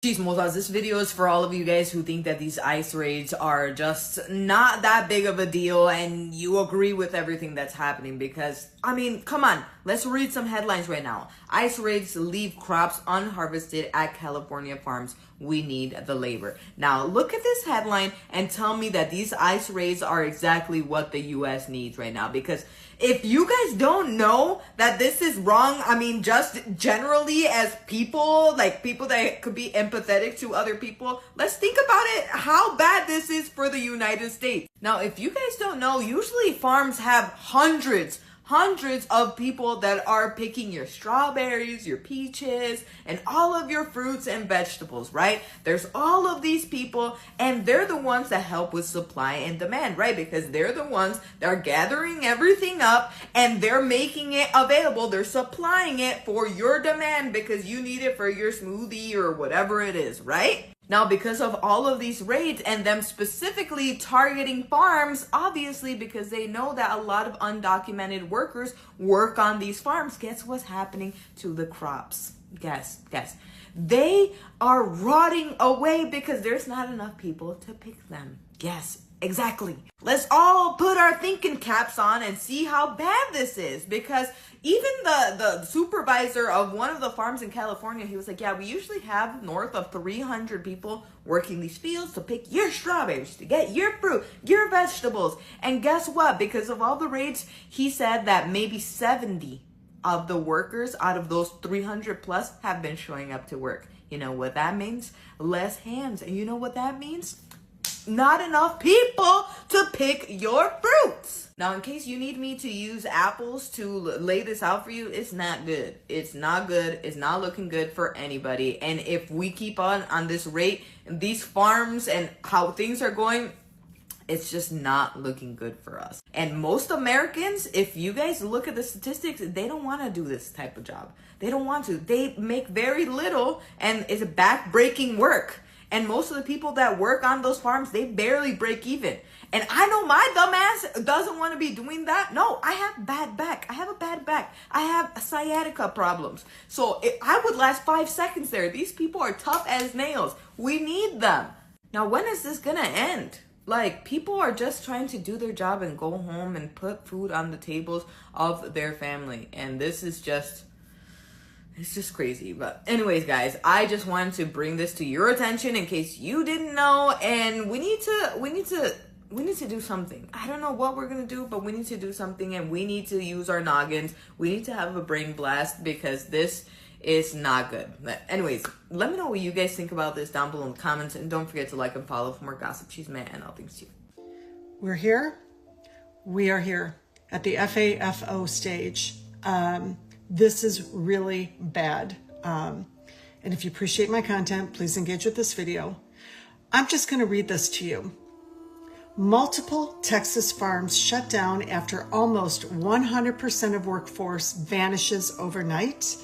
Chismosas, this video is for all of you guys who think that these ICE raids are just not that big of a deal and you agree with everything that's happening because, I mean, come on, let's read some headlines right now. ICE raids leave crops unharvested at California farms. We need the labor. Now, look at this headline and tell me that these ICE raids are exactly what the U.S. needs right now. Because if you guys don't know that this is wrong, I mean, just generally as people, like people that could be empathetic to other people, let's think about it, how bad this is for the United States. Now, if you guys don't know, usually farms have hundreds of people that are picking your strawberries, your peaches, and all of your fruits and vegetables, right? There's all of these people, and they're the ones that help with supply and demand, right? Because they're the ones that are gathering everything up and they're making it available. They're supplying it for your demand because you need it for your smoothie or whatever it is, right? Now, because of all of these raids and them specifically targeting farms, obviously because they know that a lot of undocumented workers work on these farms, guess what's happening to the crops? Guess. They are rotting away because there's not enough people to pick them. Yes, exactly. Let's all put our thinking caps on and see how bad this is, because even the supervisor of one of the farms in California, he was like, yeah, we usually have north of 300 people working these fields to pick your strawberries, to get your fruit, your vegetables. And guess what? Because of all the raids, he said that maybe 70 of the workers out of those 300 plus have been showing up to work. You know what that means? Less hands. And you know what that means? Not enough people to pick your fruits. Now, in case you need me to use apples to lay this out for you, it's not good. It's not good. It's not looking good for anybody. And if we keep on this rate, these farms and how things are going, it's just not looking good for us. And most Americans, if you guys look at the statistics, they don't want to do this type of job. They don't want to. They make very little and it's back-breaking work. And most of the people that work on those farms, they barely break even. And I know my dumbass doesn't want to be doing that. No, I have bad back. I have a bad back. I have sciatica problems. So I would last 5 seconds there. These people are tough as nails. We need them. Now, when is this going to end? Like, people are just trying to do their job and go home and put food on the tables of their family. And this is just... it's just crazy. But anyways, guys, I just wanted to bring this to your attention in case you didn't know, and we need to do something. I don't know what we're gonna do, but we need to do something, and we need to use our noggins. We need to have a brain blast because this is not good. But anyways, let me know what you guys think about this down below in the comments, and don't forget to like and follow for more gossip, chisme, and all things to you. We're here. We are here at the FAFO stage. This is really bad. And if you appreciate my content, please engage with this video. I'm just going to read this to you. Multiple Texas farms shut down after almost 100% of workforce vanishes overnight.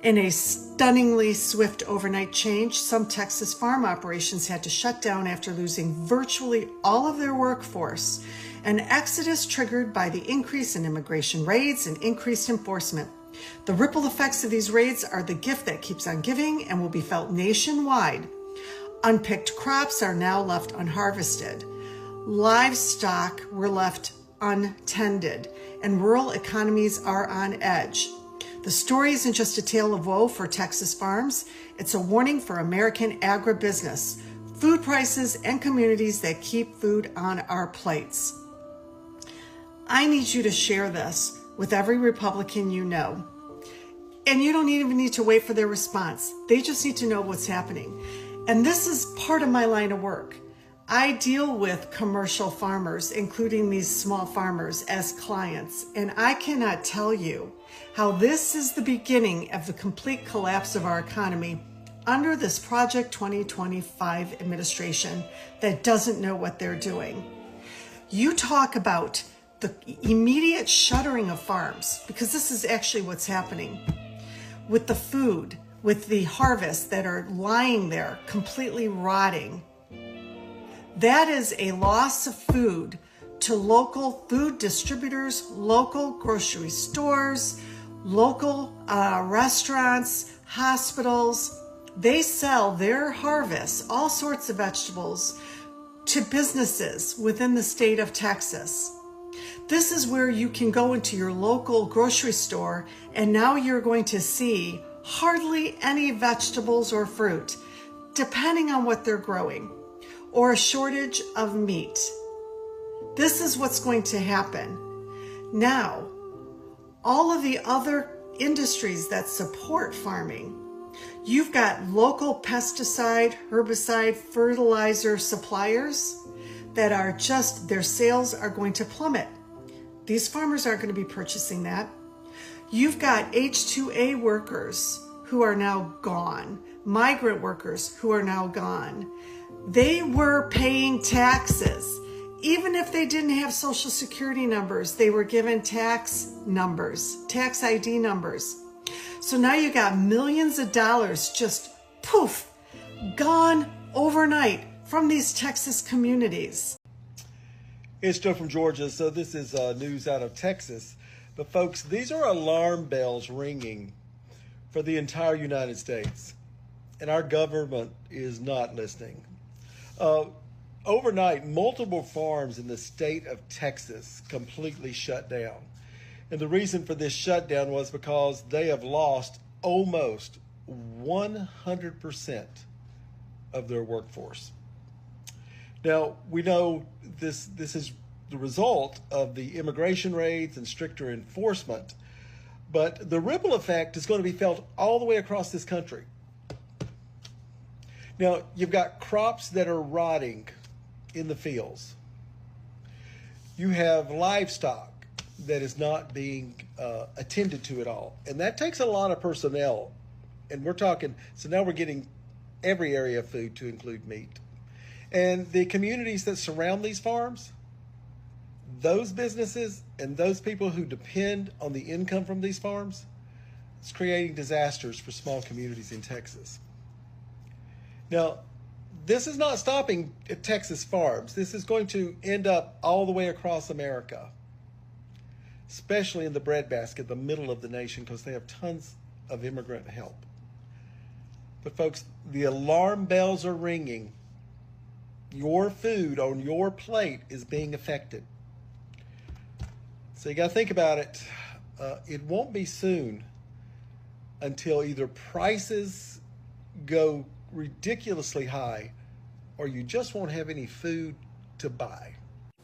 In a stunningly swift overnight change, some Texas farm operations had to shut down after losing virtually all of their workforce, an exodus triggered by the increase in immigration raids and increased enforcement. The ripple effects of these raids are the gift that keeps on giving and will be felt nationwide. Unpicked crops are now left unharvested. Livestock were left untended, and rural economies are on edge. The story isn't just a tale of woe for Texas farms. It's a warning for American agribusiness, food prices, and communities that keep food on our plates. I need you to share this with every Republican you know. And you don't even need to wait for their response. They just need to know what's happening. And this is part of my line of work. I deal with commercial farmers, including these small farmers, as clients. And I cannot tell you how this is the beginning of the complete collapse of our economy under this Project 2025 administration that doesn't know what they're doing. You talk about the immediate shuttering of farms, because this is actually what's happening with the food, with the harvests that are lying there completely rotting. That is a loss of food to local food distributors, local grocery stores, local restaurants, hospitals, They sell their harvest, all sorts of vegetables, to businesses within the state of Texas. This is where you can go into your local grocery store, and now you're going to see hardly any vegetables or fruit, depending on what they're growing, or a shortage of meat. This is what's going to happen. Now, all of the other industries that support farming, you've got local pesticide, herbicide, fertilizer suppliers that are just, their sales are going to plummet. These farmers aren't going to be purchasing that. You've got H-2A workers who are now gone, migrant workers who are now gone. They were paying taxes. Even if they didn't have social security numbers, they were given tax numbers, tax ID numbers. So now you got millions of dollars just poof, gone overnight from these Texas communities. It's Joe from Georgia. So this is news out of Texas. But folks, these are alarm bells ringing for the entire United States. And our government is not listening. Overnight, multiple farms in the state of Texas completely shut down. And the reason for this shutdown was because they have lost almost 100% of their workforce. Now, we know this is the result of the immigration raids and stricter enforcement, but the ripple effect is going to be felt all the way across this country. Now, you've got crops that are rotting in the fields. You have livestock that is not being attended to at all. And that takes a lot of personnel. And we're talking, so now we're getting every area of food to include meat. And the communities that surround these farms, those businesses and those people who depend on the income from these farms, it's creating disasters for small communities in Texas. Now, this is not stopping at Texas farms. This is going to end up all the way across America, especially in the breadbasket, the middle of the nation, because they have tons of immigrant help. But folks, the alarm bells are ringing. Your food on your plate is being affected. So you got to think about it. It won't be soon until either prices go ridiculously high or you just won't have any food to buy.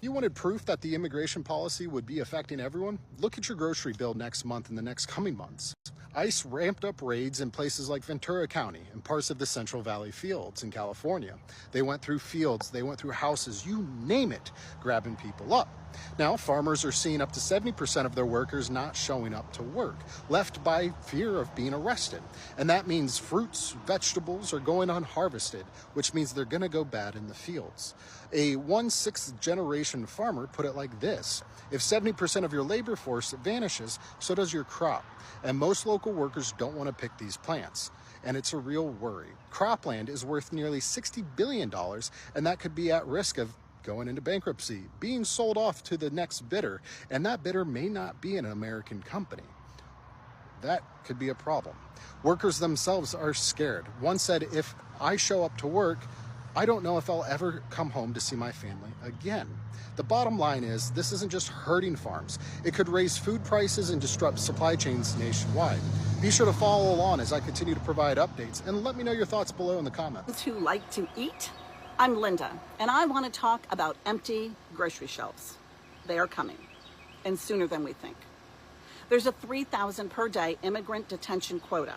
You wanted proof that the immigration policy would be affecting everyone? Look at your grocery bill next month and the next coming months. ICE ramped up raids in places like Ventura County and parts of the Central Valley fields in California. They went through fields, they went through houses, you name it, grabbing people up. Now, farmers are seeing up to 70% of their workers not showing up to work, left by fear of being arrested. And that means fruits, vegetables are going unharvested, which means they're going to go bad in the fields. A 1/6 generation farmer put it like this: if 70% of your labor force vanishes, so does your crop. And most local workers don't want to pick these plants. And it's a real worry. Cropland is worth nearly $60 billion, and that could be at risk of going into bankruptcy, being sold off to the next bidder, and that bidder may not be an American company. That could be a problem. Workers themselves are scared. One said, if I show up to work, I don't know if I'll ever come home to see my family again. The bottom line is, this isn't just hurting farms. It could raise food prices and disrupt supply chains nationwide. Be sure to follow along as I continue to provide updates, and let me know your thoughts below in the comments. Who like to eat? I'm Linda, and I want to talk about empty grocery shelves. They are coming, and sooner than we think. There's a 3,000 per day immigrant detention quota.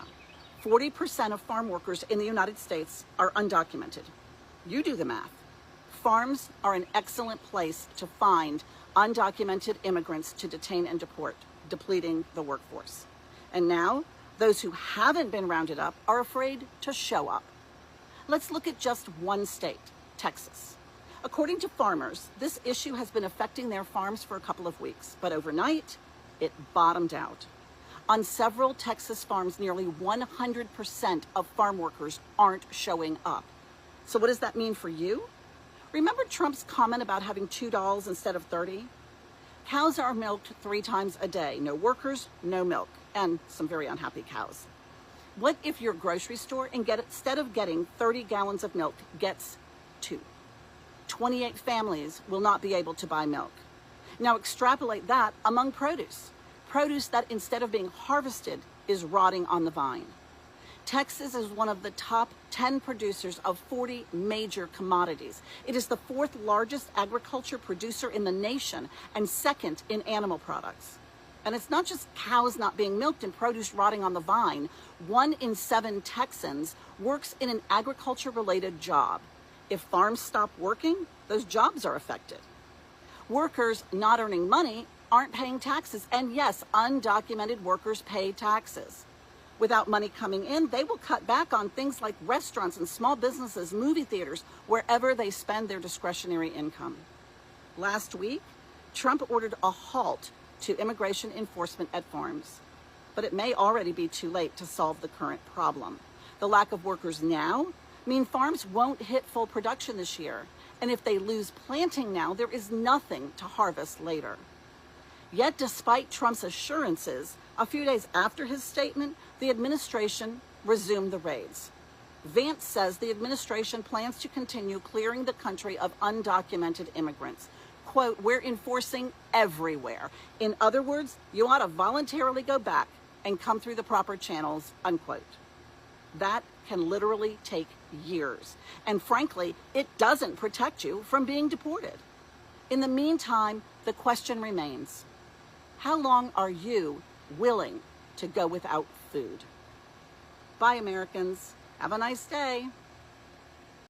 40% of farm workers in the United States are undocumented. You do the math. Farms are an excellent place to find undocumented immigrants to detain and deport, depleting the workforce. And now, those who haven't been rounded up are afraid to show up. Let's look at just one state, Texas. According to farmers, this issue has been affecting their farms for a couple of weeks, but overnight, it bottomed out. On several Texas farms, nearly 100% of farm workers aren't showing up. So what does that mean for you? Remember Trump's comment about having $2 instead of 30? Cows are milked 3 times a day. No workers, no milk, and some very unhappy cows. What if your grocery store, instead of getting 30 gallons of milk, gets 2? 28 families will not be able to buy milk. Now extrapolate that among produce. Produce that instead of being harvested is rotting on the vine. Texas is one of the top 10 producers of 40 major commodities. It is the 4th largest agriculture producer in the nation and 2nd in animal products. And it's not just cows not being milked and produce rotting on the vine. 1 in 7 Texans works in an agriculture-related job. If farms stop working, those jobs are affected. Workers not earning money aren't paying taxes. And yes, undocumented workers pay taxes. Without money coming in, they will cut back on things like restaurants and small businesses, movie theaters, wherever they spend their discretionary income. Last week, Trump ordered a halt to immigration enforcement at farms. But it may already be too late to solve the current problem. The lack of workers now mean farms won't hit full production this year. And if they lose planting now, there is nothing to harvest later. Yet despite Trump's assurances, a few days after his statement, the administration resumed the raids. Vance says the administration plans to continue clearing the country of undocumented immigrants. Quote, "We're enforcing everywhere. In other words, you ought to voluntarily go back and come through the proper channels," unquote. That can literally take years. And frankly, it doesn't protect you from being deported. In the meantime, the question remains, how long are you willing to go without food? Bye, Americans. Have a nice day.